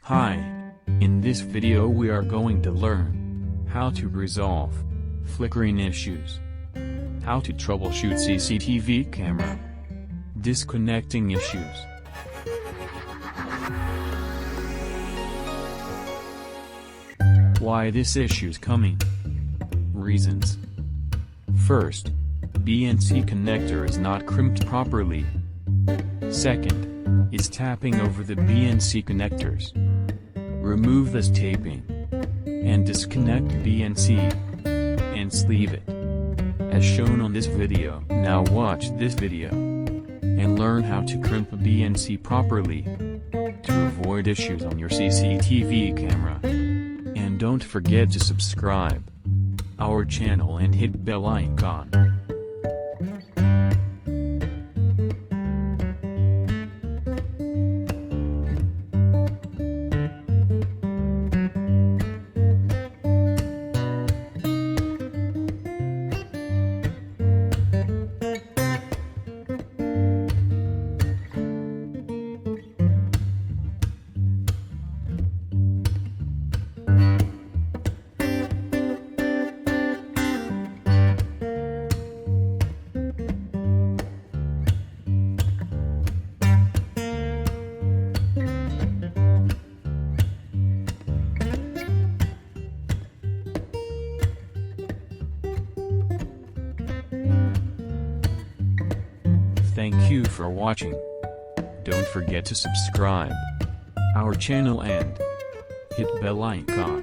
Hi, in this video we are going to learn how to resolve flickering issues, how to troubleshoot CCTV camera, disconnecting issues. Why this issue's coming? Reasons. First, BNC connector is not crimped properly. Second, is tapping over the BNC connectors. Remove this taping and disconnect BNC and sleeve it as shown on this video. Now watch this video and learn how to crimp a BNC properly to avoid issues on your CCTV camera. And don't forget to subscribe our channel and hit bell icon. Thank you for watching. Don't forget to subscribe our channel and hit bell icon.